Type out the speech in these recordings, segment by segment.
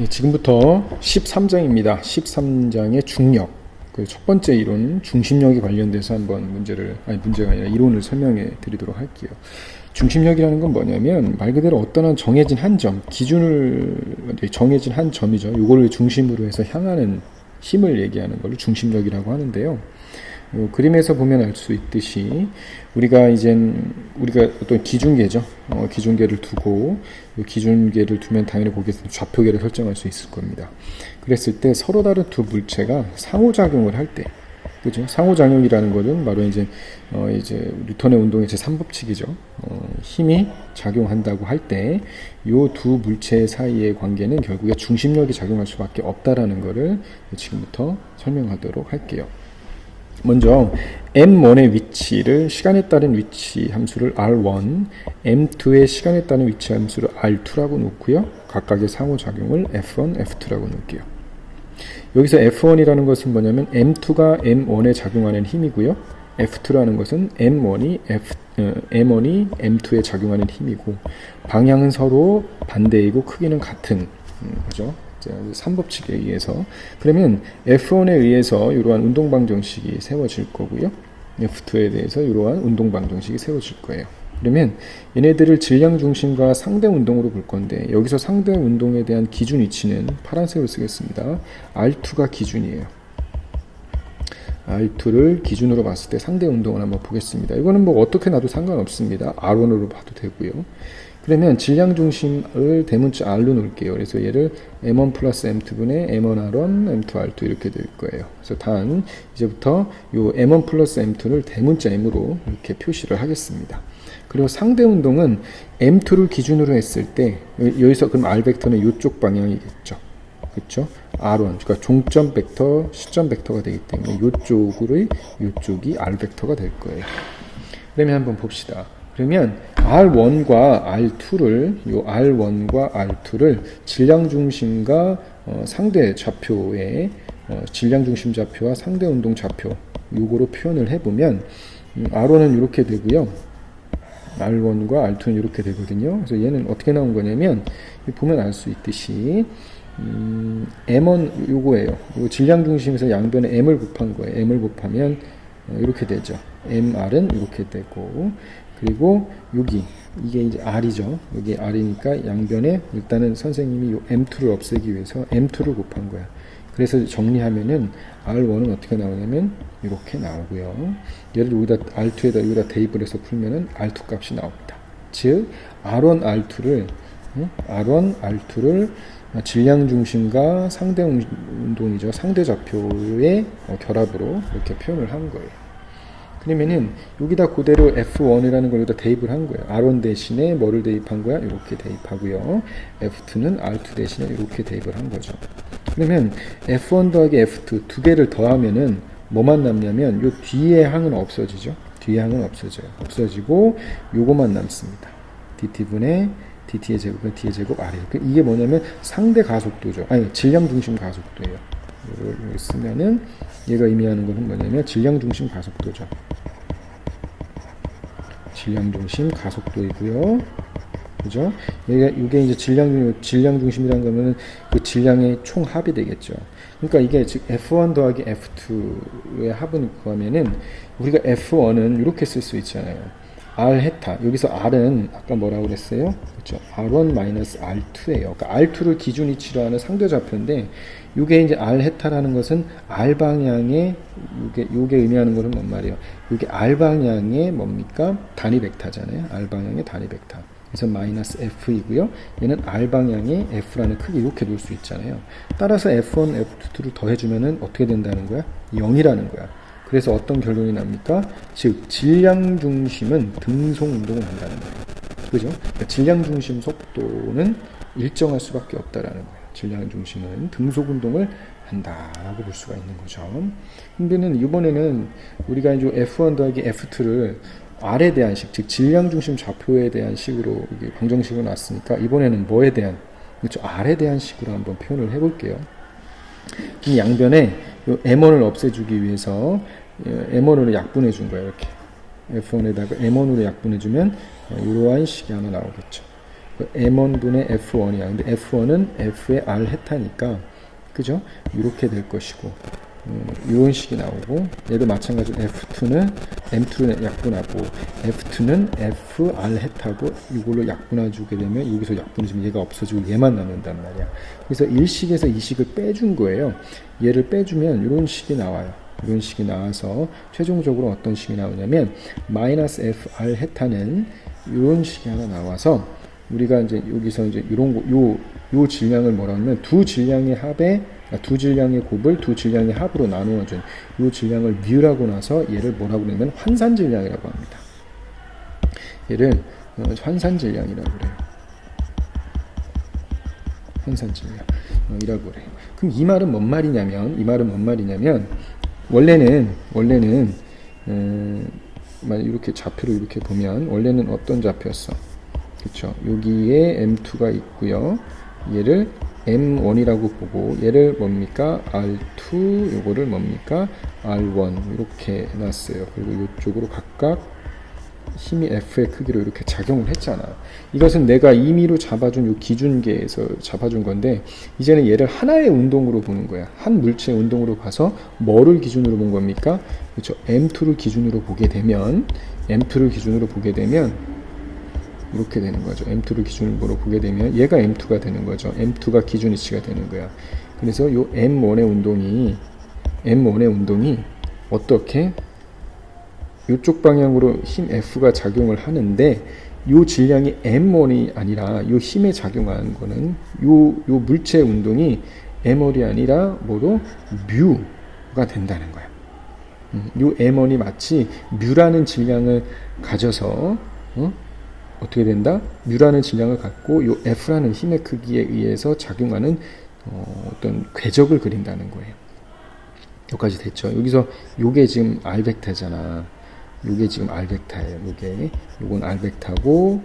지금부터 13장입니다. 13장의 중력. 그 첫 번째 이론, 중심력에 관련돼서 한번 문제가 아니라 이론을 설명해 드리도록 할게요. 중심력이라는 건 뭐냐면, 말 그대로 어떤 한 정해진 한 점, 정해진 한 점이죠. 이걸 중심으로 해서 향하는 힘을 얘기하는 걸 중심력이라고 하는데요. 그림에서 보면 알 수 있듯이 우리가 어떤 기준계죠. 기준계를 두고 이 기준계를 두면 당연히 거기에서 좌표계를 설정할 수 있을 겁니다. 그랬을 때 서로 다른 두 물체가 상호작용을 할 때, 그죠? 상호작용이라는 것은 바로 이제 뉴턴의 운동의 제3법칙이죠. 힘이 작용한다고 할 때 이 두 물체 사이의 관계는 결국에 중심력이 작용할 수밖에 없다라는 것을 지금부터 설명하도록 할게요. 먼저 M1의 위치를 시간에 따른 위치 함수를 R1, M2의 시간에 따른 위치 함수를 R2라고 놓고요. 각각의 상호작용을 F1, F2라고 놓을게요. 여기서 F1이라는 것은 뭐냐면 M2가 M1에 작용하는 힘이고요. F2라는 것은 M1이 M2에 작용하는 힘이고, 방향은 서로 반대이고 크기는 같은 거죠. 3법칙에 의해서. 그러면 F1에 의해서 이러한 운동방정식이 세워질 거고요. F2에 대해서 이러한 운동방정식이 세워질 거예요. 그러면 얘네들을 질량중심과 상대운동으로 볼 건데, 여기서 상대운동에 대한 기준 위치는 파란색으로 쓰겠습니다. R2가 기준이에요. R2를 기준으로 봤을 때 상대운동을 한번 보겠습니다. 이거는 뭐 어떻게 놔도 상관없습니다. R1으로 봐도 되고요. 그러면 질량중심을 대문자 R로 놓을게요. 그래서 얘를 M1 플러스 M2분의 M1R1, M2R2 이렇게 될 거예요. 그래서 단 이제부터 이 M1 플러스 M2를 대문자 M으로 이렇게 표시를 하겠습니다. 그리고 상대운동은 M2를 기준으로 했을 때, 여기서 그럼 R 벡터는 이쪽 방향이겠죠. 그렇죠? R1, 그러니까 종점 벡터, 시점 벡터가 되기 때문에 이쪽이 R 벡터가 될 거예요. 그러면 한번 봅시다. 그러면 R1과 R2를 질량중심과 상대 좌표의 질량중심 좌표와 상대운동 좌표 요거로 표현을 해보면 R1은 이렇게 되고요. R1과 R2는 이렇게 되거든요. 그래서 얘는 어떻게 나온 거냐면, 보면 알 수 있듯이 M1 요거예요. 요 질량중심에서 양변에 M을 곱한 거예요. M을 곱하면 이렇게 되죠. MR은 이렇게 되고, 그리고 이게 이제 R이죠. 여기 R이니까 양변에 일단은 선생님이 요 M2를 없애기 위해서 M2를 곱한 거야. 그래서 정리하면은 R1은 어떻게 나오냐면 이렇게 나오고요. 얘를 여기다 R2에다 대입을 해서 풀면은 R2 값이 나옵니다. 즉 R1, R2를 질량중심과 상대운동이죠. 상대좌표의 결합으로 이렇게 표현을 한 거예요. 그러면은 여기다 그대로 F1이라는 걸 여기다 대입을 한 거예요. R1 대신에 뭐를 대입한 거야? 이렇게 대입하고요. F2는 R2 대신에 이렇게 대입을 한 거죠. 그러면 F1 더하기 F2 두 개를 더하면은 뭐만 남냐면 요 뒤에 항은 없어지죠. 뒤에 항은 없어지고 요거만 남습니다. DT분의 DT의 제곱은 D의 제곱 R이에요. 이게 뭐냐면 상대 가속도죠. 아니, 질량중심 가속도예요. 이걸 쓰면은 얘가 의미하는 것은 뭐냐면 질량중심 가속도죠. 질량중심 가속도이고요. 그죠? 이게 이제 질량중심이라는 거는 그 질량의 총합이 되겠죠. 그러니까 이게 즉 F1 더하기 F2의 합은 구하면은 우리가 F1은 이렇게 쓸 수 있잖아요. R 헤타. 여기서 R은 아까 뭐라고 그랬어요? 그렇죠. R1 마이너스 R2예요. 그러니까 R2를 기준 위치로 하는 상대 좌표인데, 이게 이제 R 헤타라는 것은 R 방향의 요게 의미하는 것은 뭔 말이에요? 이게 R 방향의 뭡니까? 단위 벡터잖아요. R 방향의 단위 벡터. 그래서 마이너스 F이고요. 얘는 R 방향의 F라는 크기 이렇게 놓을 수 있잖아요. 따라서 F1, F2를 더해주면은 어떻게 된다는 거야? 0이라는 거야. 그래서 어떤 결론이 납니까? 즉 질량중심은 등속 운동을 한다는 거예요. 그죠? 그러니까 질량중심 속도는 일정할 수밖에 없다라는 거예요. 질량중심은 등속 운동을 한다라고 볼 수가 있는 거죠. 근데는 이번에는 우리가 이제 F1 더하기 F2를 R에 대한 식, 즉 질량중심 좌표에 대한 식으로 이게 방정식으로 놨으니까 이번에는 뭐에 대한, 그렇죠? R에 대한 식으로 한번 표현을 해볼게요. 이 양변에 M1을 없애주기 위해서 M1으로 약분해 준 거예요. 이렇게 F1에다가 M1으로 약분해 주면 이러한 식이 하나 나오겠죠. M1분의 F1이야. 근데 F1은 F의 R 헤타니까, 그죠? 이렇게 될 것이고, 이런 식이 나오고, 얘도 마찬가지로 F2는 M2를 약분하고, F2는 FR 헤타고, 이걸로 약분해주게 되면, 여기서 약분해주면 얘가 없어지고 얘만 남는단 말이야. 그래서 1식에서 2식을 빼준 거예요. 얘를 빼주면 이런 식이 나와요. 이런 식이 나와서 최종적으로 어떤 식이 나오냐면 마이너스 FR 헤타는 이런 식이 하나 나와서 우리가 이제 여기서 이제 이런 거, 요 질량을 뭐라 하면 두 질량의 합에 두 질량의 곱을 두 질량의 합으로 나누어준 요 질량을 뮤라고 나서 얘를 뭐라고 그러냐면 환산 질량이라고 합니다. 얘를 환산 질량이라고 그래요. 환산 질량이라고 그래요. 그럼 이 말은 뭔 말이냐면 원래는 이렇게 좌표를 이렇게 보면 원래는 어떤 좌표였어? 그렇죠. 여기에 M2가 있고요. 얘를 M1이라고 보고 얘를 뭡니까? R2, 요거를 뭡니까? R1 이렇게 놨어요. 그리고 이쪽으로 각각 힘이 F의 크기로 이렇게 작용을 했잖아. 이것은 내가 임의로 잡아준 요 기준계에서 잡아준 건데 이제는 얘를 하나의 운동으로 보는 거야. 한 물체의 운동으로 봐서 뭐를 기준으로 본 겁니까? 그렇죠. M2를 기준으로 보게 되면 이렇게 되는 거죠. M2를 기준으로 보게 되면 얘가 M2가 되는 거죠. M2가 기준 위치가 되는 거야. 그래서 요 M1의 운동이 어떻게 이쪽 방향으로 힘 F가 작용을 하는데 요 질량이 M1이 아니라 요 힘에 작용하는 거는 요 물체의 운동이 M1이 아니라 뭐로 뮤가 된다는 거야. 요 M1이 마치 뮤라는 질량을 가져서 어떻게 된다? 뮤라는 질량을 갖고 요 F라는 힘의 크기에 의해서 작용하는 어떤 궤적을 그린다는 거예요. 여기까지 됐죠. 여기서 요게 지금 R 벡터잖아. 요게 지금 R 벡터예요. 요건 R 벡터고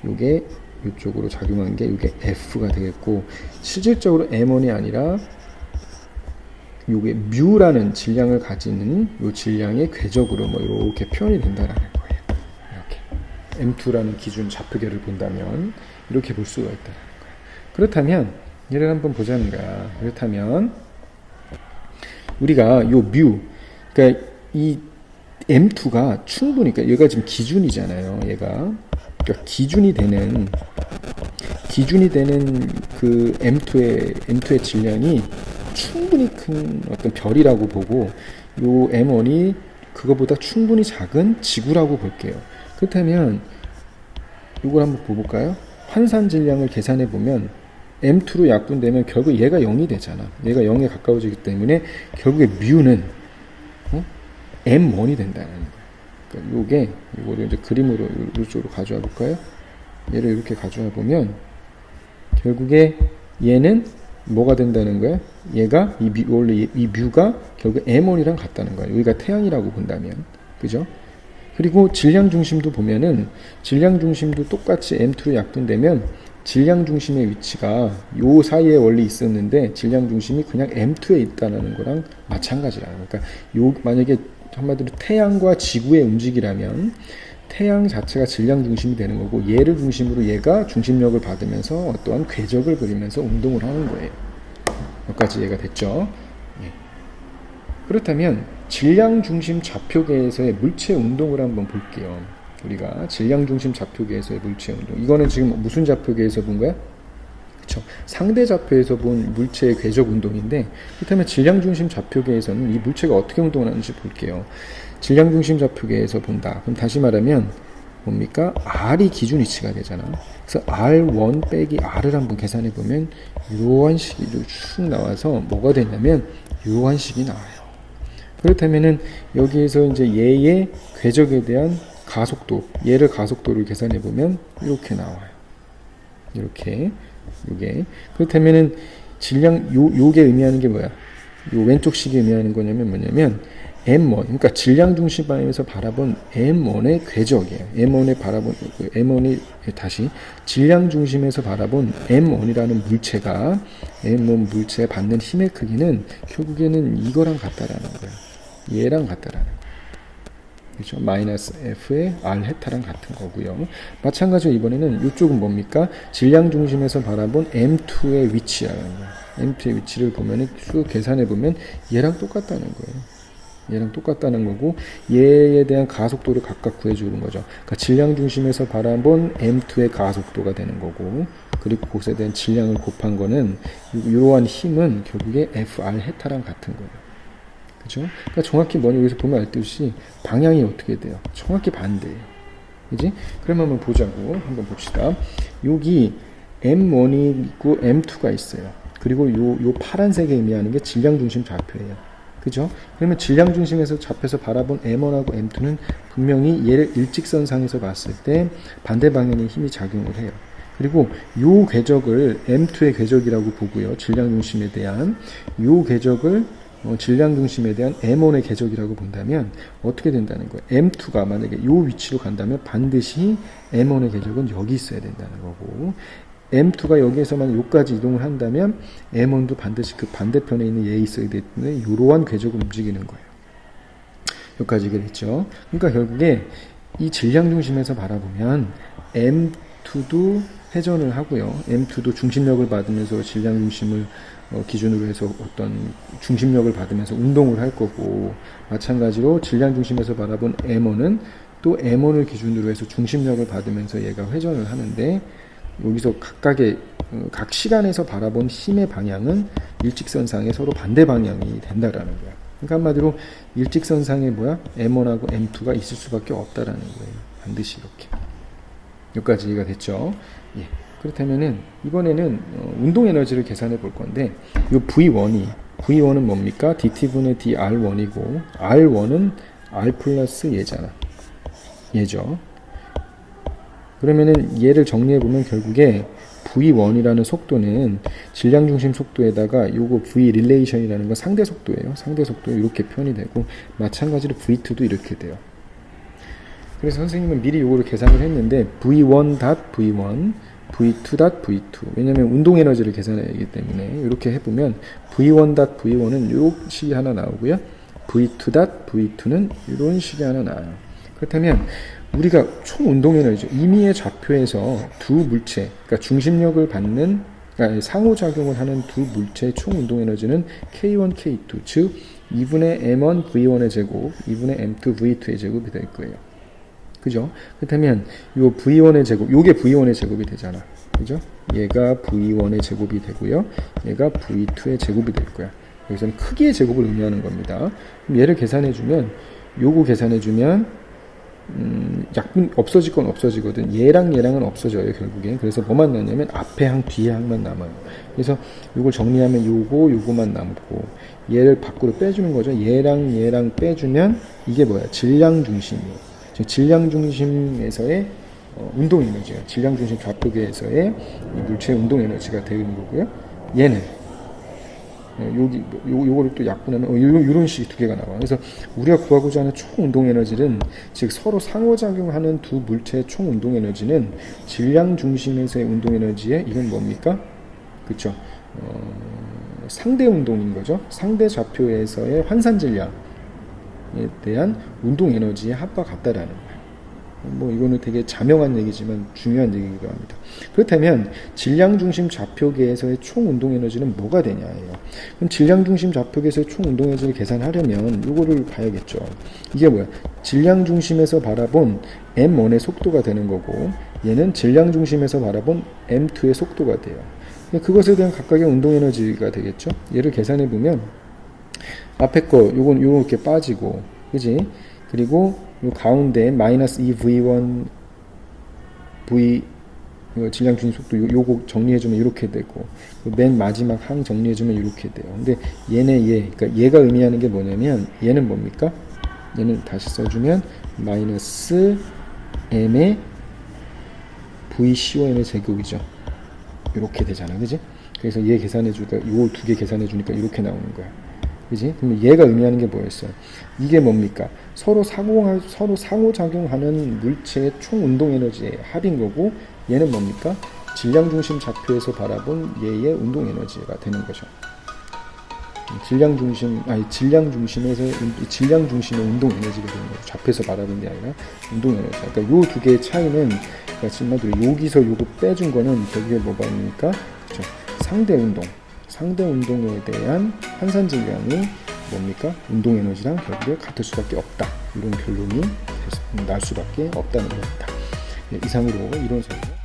요게 이쪽으로 작용한 게 요게 F가 되겠고 실질적으로 M1이 아니라 요게 뮤라는 질량을 가지는 요 질량의 궤적으로 뭐 이렇게 표현이 된다라는 거예요. 이렇게 M2라는 기준 좌표계를 본다면 이렇게 볼 수가 있다는 거예요. 그렇다면 얘를 한번 보자는 거야. 그렇다면 우리가 요 뮤, 그러니까 이 M2가 충분히, 그러니까 얘가 지금 기준이잖아요. 얘가 그러니까 기준이 되는 그 M2의 질량이 충분히 큰 어떤 별이라고 보고 요 M1이 그거보다 충분히 작은 지구라고 볼게요. 그렇다면 이걸 한번 볼까요? 환산 질량을 계산해 보면 M2로 약분되면 결국 얘가 0이 되잖아. 얘가 0에 가까워지기 때문에 결국에 뮤는 M1이 된다는 거예요. 그러니까 이거를 이제 그림으로 이쪽으로 가져와 볼까요? 얘를 이렇게 가져와 보면 결국에 얘는 뭐가 된다는 거야? 얘가 원래 이 뮤가 결국 M1이랑 같다는 거야. 여기가 태양이라고 본다면, 그죠? 그리고 질량 중심도 보면은 질량 중심도 똑같이 M2로 약분되면 질량 중심의 위치가 요 사이에 원래 있었는데 질량 중심이 그냥 M2에 있다는 거랑 마찬가지라는 거야. 그러니까 만약에 한마디로 태양과 지구의 움직이라면 태양 자체가 질량 중심이 되는 거고 얘를 중심으로 얘가 중심력을 받으면서 어떠한 궤적을 그리면서 운동을 하는 거예요. 여기까지 이해가 됐죠? 예. 그렇다면 질량 중심 좌표계에서의 물체 운동을 한번 볼게요. 우리가 질량 중심 좌표계에서의 물체 운동. 이거는 지금 무슨 좌표계에서 본 거야? 그쵸. 상대 좌표에서 본 물체의 궤적 운동인데, 그렇다면 질량 중심 좌표계에서는 이 물체가 어떻게 운동하는지 볼게요. 질량 중심 좌표계에서 본다. 그럼 다시 말하면 뭡니까? R이 기준 위치가 되잖아. 그래서 R1 빼기 R을 한번 계산해 보면 이러한 식이 쭉 나와서 뭐가 되냐면 이러한 식이 나와요. 그렇다면은 여기에서 이제 얘의 궤적에 대한 가속도, 얘를 가속도를 계산해 보면 이렇게 나와요. 이렇게 요게. 그렇다면은 질량 요게 의미하는 게 뭐야? 요 왼쪽 식이 의미하는 거냐면 뭐냐면 M1, 그러니까 질량 중심 방향에서 바라본 M1의 궤적이에요. M1이 다시 질량 중심에서 바라본 M1이라는 물체가 M1 물체에 받는 힘의 크기는 결국에는 이거랑 같다라는 거예요. 얘랑 같다라는 거예요. 그렇죠? 마이너스 F의 R 헤타랑 같은 거고요. 마찬가지로 이번에는 이쪽은 뭡니까? 질량 중심에서 바라본 M2의 위치라는 거예요. M2의 위치를 보면은 쭉 계산해 보면 얘랑 똑같다는 거예요. 얘랑 똑같다는 거고 얘에 대한 가속도를 각각 구해주는 거죠. 그러니까 질량 중심에서 바라본 M2의 가속도가 되는 거고 그리고 그것에 대한 질량을 곱한 거는 이러한 힘은 결국에 FR 헤타랑 같은 거예요. 그죠? 그러니까 정확히 뭐냐 여기서 보면 알듯이 방향이 어떻게 돼요? 정확히 반대예요. 그지? 그러면 한번 보자고. 한번 봅시다. 여기 M1이 있고 M2가 있어요. 그리고 요 파란색에 의미하는 게 질량 중심 좌표예요. 그죠? 그러면 질량 중심에서 좌표에서 바라본 M1하고 M2는 분명히 얘를 일직선상에서 봤을 때 반대 방향의 힘이 작용을 해요. 그리고 요 궤적을 M2의 궤적이라고 보고요. 질량 중심에 대한 요 궤적을 질량 중심에 대한 M1의 궤적이라고 본다면 어떻게 된다는 거예요? M2가 만약에 이 위치로 간다면 반드시 M1의 궤적은 여기 있어야 된다는 거고 M2가 여기에서만 여기까지 이동을 한다면 M1도 반드시 그 반대편에 있는 얘에 있어야 되기 때문에 이러한 궤적을 움직이는 거예요. 여기까지 이해됐죠? 그러니까 결국에 이 질량 중심에서 바라보면 M2도 회전을 하고요. M2도 중심력을 받으면서 질량 중심을 기준으로 해서 어떤 중심력을 받으면서 운동을 할 거고 마찬가지로 질량 중심에서 바라본 M1은 또 M1을 기준으로 해서 중심력을 받으면서 얘가 회전을 하는데 여기서 각각의 각 시간에서 바라본 힘의 방향은 일직선상에 서로 반대 방향이 된다라는 거야. 그러니까 한마디로 일직선상에 M1하고 M2가 있을 수밖에 없다라는 거예요. 반드시 이렇게. 여기까지 이해가 됐죠? 예. 그렇다면은 이번에는 운동 에너지를 계산해 볼 건데 이 V1은 뭡니까? dt분의 dR1이고 R1은 R 플러스 얘죠. 그러면은 얘를 정리해 보면 결국에 V1이라는 속도는 질량 중심 속도에다가 요거 V 릴레이션이라는 건 상대 속도예요. 상대 속도 이렇게 표현이 되고 마찬가지로 V2도 이렇게 돼요. 그래서 선생님은 미리 요거를 계산을 했는데 V1.V1 V2.V2 왜냐면 운동 에너지를 계산해야 하기 때문에 이렇게 해보면 V1.V1은 이런 식이 하나 나오고요. V2.V2는 이런 식이 하나 나와요. 그렇다면 우리가 총 운동 에너지 임의의 좌표에서 두 물체 그러니까 중심력을 받는 그러니까 상호작용을 하는 두 물체의 총 운동 에너지는 K1, K2 즉 2분의 M1 V1의 제곱 2분의 M2 V2의 제곱이 될 거예요. 그죠? 그렇다면 요 V1의 제곱, 요게 V1의 제곱이 되잖아. 그죠? 얘가 V1의 제곱이 되고요. 얘가 V2의 제곱이 될 거야. 여기서는 크기의 제곱을 의미하는 겁니다. 그럼 얘를 계산해주면, 요거 계산해주면, 약분 없어질 건 없어지거든. 얘랑은 없어져요, 결국에. 그래서 뭐만 남냐면 앞에 항, 뒤에 항만 남아요. 그래서 요걸 정리하면 요거만 남고, 얘를 밖으로 빼주는 거죠. 얘랑 빼주면, 이게 뭐야? 질량 중심이에요. 질량 중심에서의 운동 에너지가 질량 중심 좌표계에서의 물체의 운동 에너지가 되는 거고요. 얘는 요거를 또 약분하면 이런 식이 두 개가 나와. 그래서 우리가 구하고자 하는 총 운동 에너지는 즉 서로 상호작용하는 두 물체의 총 운동 에너지는 질량 중심에서의 운동 에너지에 이건 뭡니까? 그렇죠. 상대 운동인 거죠. 상대 좌표에서의 환산 질량 에 대한 운동 에너지의 합과 같다라는 거예요. 뭐 이거는 되게 자명한 얘기지만 중요한 얘기기도 합니다. 그렇다면 질량 중심 좌표계에서의 총 운동 에너지는 뭐가 되냐예요. 그럼 질량 중심 좌표계에서의 총 운동 에너지를 계산하려면 이거를 봐야겠죠. 이게 뭐야? 질량 중심에서 바라본 M1의 속도가 되는 거고 얘는 질량 중심에서 바라본 M2의 속도가 돼요. 그것에 대한 각각의 운동 에너지가 되겠죠. 얘를 계산해 보면 앞에 거 요건 요렇게 빠지고 그지? 그리고 요 가운데 마이너스 2V1 V 질량 중심 속도 요거 정리해주면 이렇게 되고 맨 마지막 항 정리해주면 이렇게 돼요. 근데 그러니까 얘가 의미하는 게 뭐냐면 얘는 뭡니까? 얘는 다시 써주면 마이너스 M의 VCOM의 제곱이죠. 이렇게 되잖아, 그지? 그래서 얘 계산해주니까 요 두 개 계산해주니까 이렇게 나오는 거야. 그지? 그럼 얘가 의미하는 게 뭐였어요? 이게 뭡니까? 서로 상호작용하는 물체의 총 운동 에너지의 합인 거고, 얘는 뭡니까? 질량 중심 좌표에서 바라본 얘의 운동 에너지가 되는 거죠. 질량 중심의 운동 에너지가 되는 거죠. 좌표에서 말하는 게 아니라 운동 에너지. 그러니까 요 두 개의 차이는, 그러니까 한마디로 여기서 요거 빼준 거는 결국에 뭐가 있습니까? 그렇죠. 상대 운동에 대한 환산질량이 뭡니까? 운동 에너지랑 결국에 같을 수밖에 없다. 이런 결론이 날 수밖에 없다는 겁니다. 네, 이상으로 이론 설명.